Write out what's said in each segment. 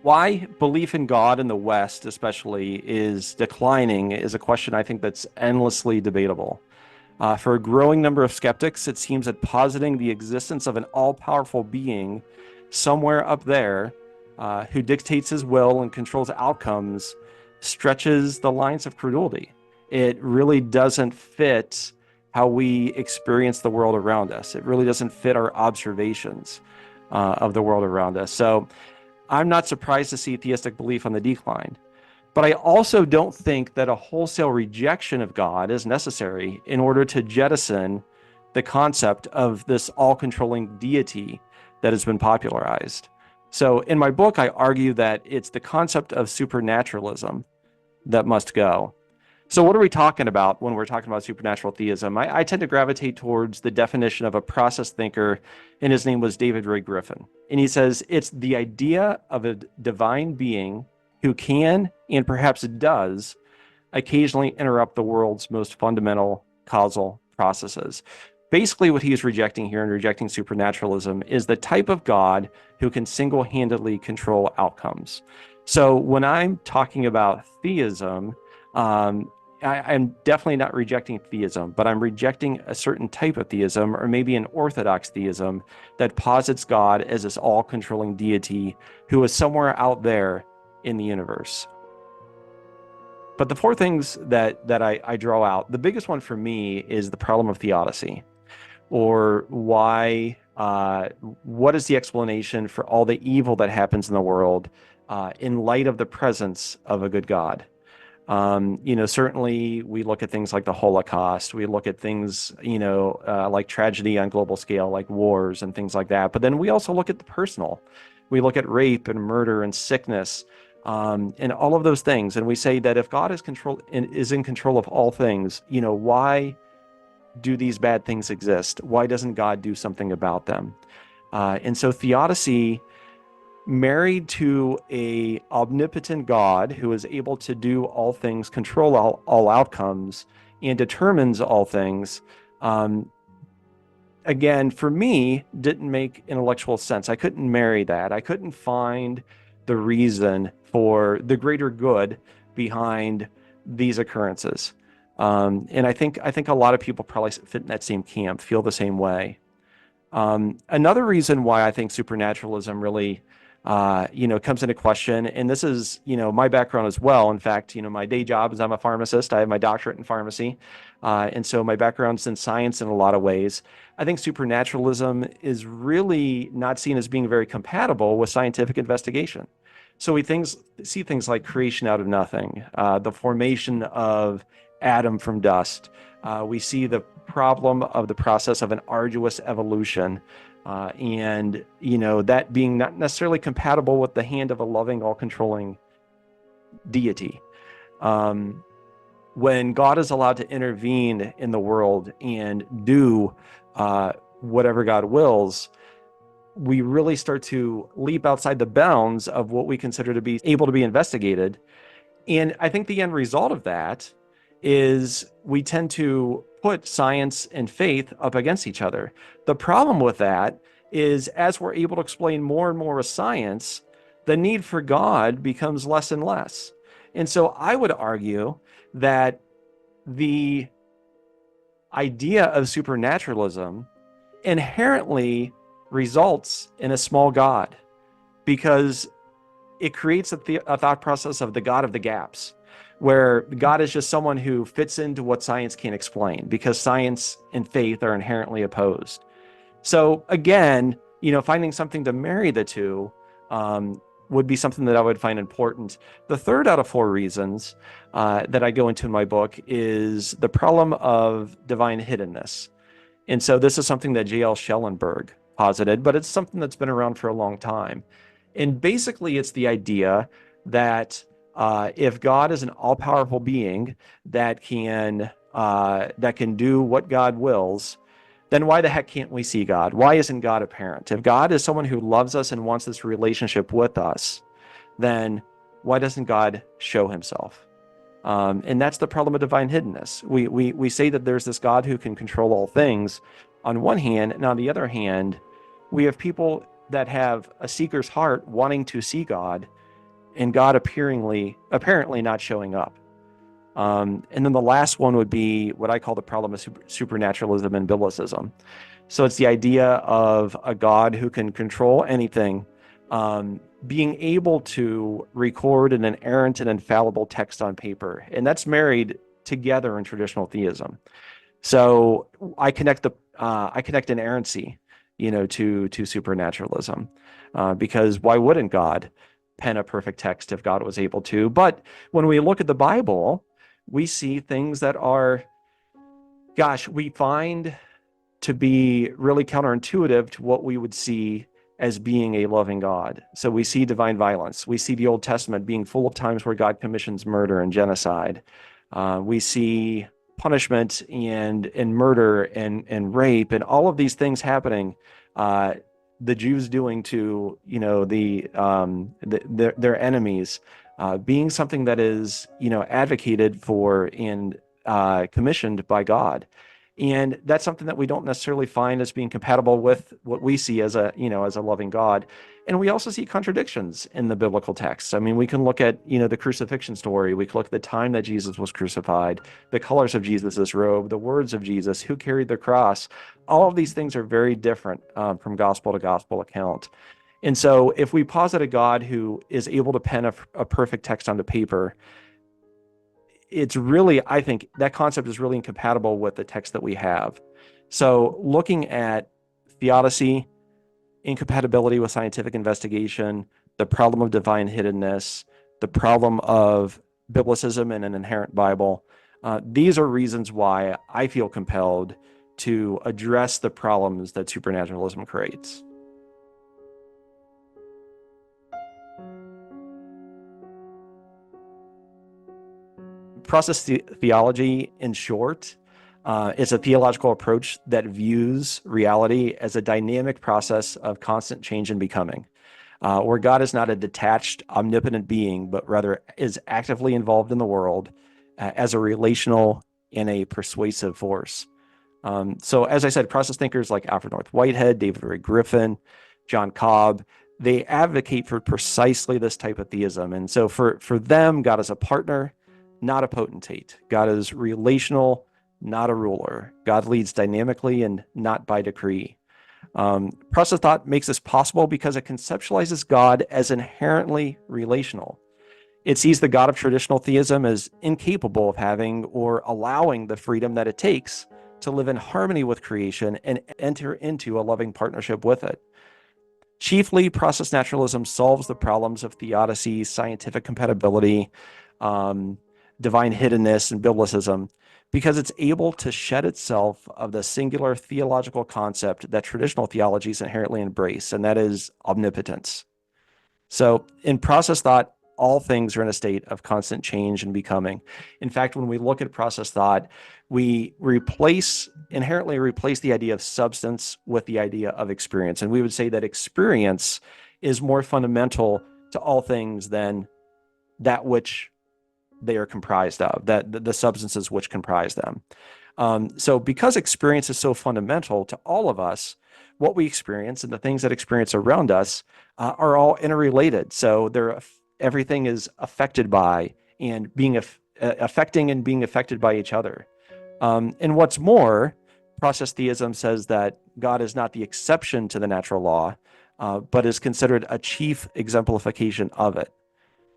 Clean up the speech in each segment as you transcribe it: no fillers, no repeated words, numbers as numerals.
Why belief in God in the West, especially, is declining is a question I think that's endlessly debatable. For a growing number of skeptics, it seems that positing the existence of an all-powerful being somewhere up there who dictates his will and controls outcomes stretches the lines of credulity. It really doesn't fit how we experience the world around us. It really doesn't fit our observations of the world around us. So I'm not surprised to see theistic belief on the decline. But I also don't think that a wholesale rejection of God is necessary in order to jettison the concept of this all-controlling deity that has been popularized. So in my book, I argue that it's the concept of supernaturalism that must go. So what are we talking about when we're talking about supernatural theism? I tend to gravitate towards the definition of a process thinker, and his name was David Ray Griffin. And he says it's the idea of a divine being who can, and perhaps does, occasionally interrupt the world's most fundamental causal processes. Basically, what he's rejecting here and rejecting supernaturalism is the type of God who can single-handedly control outcomes. So when I'm talking about theism, I'm definitely not rejecting theism, but I'm rejecting a certain type of theism, or maybe an orthodox theism that posits God as this all-controlling deity who is somewhere out there in the universe. But the four things that I draw out, the biggest one for me is the problem of theodicy, or why, what is the explanation for all the evil that happens in the world in light of the presence of a good God? Certainly we look at things like the Holocaust, we look at things, like tragedy on global scale, like wars and things like that. But then we also look at the personal. We look at rape and murder and sickness, and all of those things. And we say that if God is in control of all things, why do these bad things exist? Why doesn't God do something about them? And so theodicy, married to a omnipotent God who is able to do all things, control all outcomes, and determines all things, again, for me, didn't make intellectual sense. I couldn't marry that. I couldn't find the reason for the greater good behind these occurrences. And I think a lot of people probably fit in that same camp, feel the same way. Another reason why I think supernaturalism really comes into question, and this is, my background as well. In fact, my day job is I'm a pharmacist. I have my doctorate in pharmacy. And so my background's in science in a lot of ways. I think supernaturalism is really not seen as being very compatible with scientific investigation. So we see things like creation out of nothing, the formation of Adam from dust. We see the problem of the process of an arduous evolution, and that being not necessarily compatible with the hand of a loving, all-controlling deity. When God is allowed to intervene in the world and do whatever God wills, we really start to leap outside the bounds of what we consider to be able to be investigated. And I think the end result of that is we tend to put science and faith up against each other. The problem with that is, as we're able to explain more and more with science, the need for God becomes less and less. And so I would argue that the idea of supernaturalism inherently results in a small God, because it creates a thought process of the God of the gaps, where God is just someone who fits into what science can't explain, because science and faith are inherently opposed. So again, finding something to marry the two would be something that I would find important. The third out of four reasons that I go into in my book is the problem of divine hiddenness. And so this is something that J.L. Schellenberg posited, but it's something that's been around for a long time. And basically, it's the idea that if God is an all-powerful being that can do what God wills, then why the heck can't we see God? Why isn't God apparent? If God is someone who loves us and wants this relationship with us, then why doesn't God show himself? And that's the problem of divine hiddenness. We say that there's this God who can control all things on one hand, and on the other hand, we have people that have a seeker's heart wanting to see God, and God apparently not showing up. And then the last one would be what I call the problem of supernaturalism and biblicism. So it's the idea of a God who can control anything, being able to record an inerrant and infallible text on paper. And that's married together in traditional theism. So I connect inerrancy, to supernaturalism, because why wouldn't God pen a perfect text if God was able to? But when we look at the Bible, we see things that are, we find to be really counterintuitive to what we would see as being a loving God. So we see divine violence. We see the Old Testament being full of times where God commissions murder and genocide. We see punishment and murder and rape and all of these things happening. The Jews doing to their enemies, being something that is advocated for and commissioned by God. And that's something that we don't necessarily find as being compatible with what we see as a loving God. And we also see contradictions in the biblical texts. I mean, we can look at, the crucifixion story. We can look at the time that Jesus was crucified, the colors of Jesus's robe, the words of Jesus, who carried the cross. All of these things are very different from gospel to gospel account. And so if we posit a God who is able to pen a perfect text onto paper, it's really, I think that concept is really incompatible with the text that we have. So looking at theodicy, incompatibility with scientific investigation, the problem of divine hiddenness, the problem of biblicism and an inherent Bible, these are reasons why I feel compelled to address the problems that supernaturalism creates. Process theology, in short, is a theological approach that views reality as a dynamic process of constant change and becoming, where God is not a detached, omnipotent being, but rather is actively involved in the world as a relational and a persuasive force. So as I said, process thinkers like Alfred North Whitehead, David Ray Griffin, John Cobb, they advocate for precisely this type of theism. And so for them, God is a partner, not a potentate. God is relational, not a ruler. God leads dynamically and not by decree. Process thought makes this possible because it conceptualizes God as inherently relational. It sees the God of traditional theism as incapable of having or allowing the freedom that it takes to live in harmony with creation and enter into a loving partnership with it. Chiefly, process naturalism solves the problems of theodicy, scientific compatibility, divine hiddenness, and biblicism because it's able to shed itself of the singular theological concept that traditional theologies inherently embrace, and that is omnipotence. So in process thought, all things are in a state of constant change and becoming. In fact, when we look at process thought, we inherently replace the idea of substance with the idea of experience. And we would say that experience is more fundamental to all things than that which they are comprised of, that the substances which comprise them. So because experience is so fundamental to all of us, what we experience and the things that experience around us are all interrelated. So everything is affected by and affecting and being affected by each other. And what's more, process theism says that God is not the exception to the natural law, but is considered a chief exemplification of it.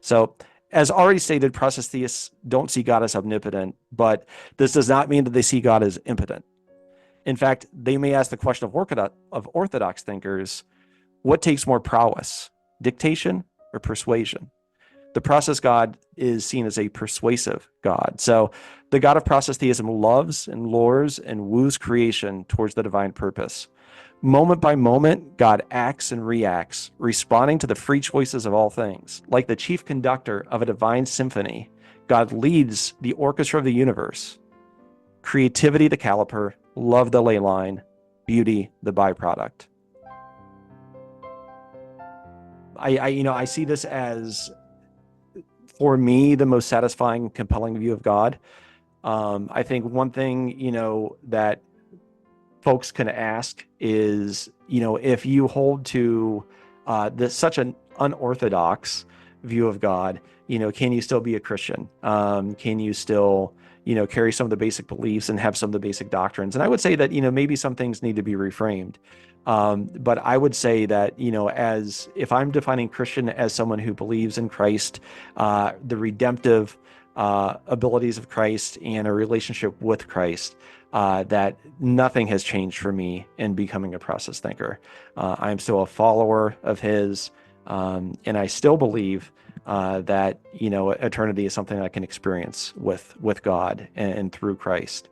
So as already stated, process theists don't see God as omnipotent, but this does not mean that they see God as impotent. In fact, they may ask the question of orthodox thinkers, what takes more prowess, dictation or persuasion? The process God is seen as a persuasive God. So the God of process theism loves and lures and woos creation towards the divine purpose. Moment by moment, God acts and reacts, responding to the free choices of all things. Like the chief conductor of a divine symphony, God leads the orchestra of the universe. Creativity the caliper, love the ley line, beauty the byproduct. I see this as, for me, the most satisfying, compelling view of God. I think one thing, that folks can ask is, if you hold to such an unorthodox view of God, can you still be a Christian? Can you still, carry some of the basic beliefs and have some of the basic doctrines? And I would say that, maybe some things need to be reframed. But I would say that, as if I'm defining Christian as someone who believes in Christ, the redemptive abilities of Christ and a relationship with Christ, that nothing has changed for me in becoming a process thinker. I'm still a follower of his, and I still believe that eternity is something I can experience with God and through Christ.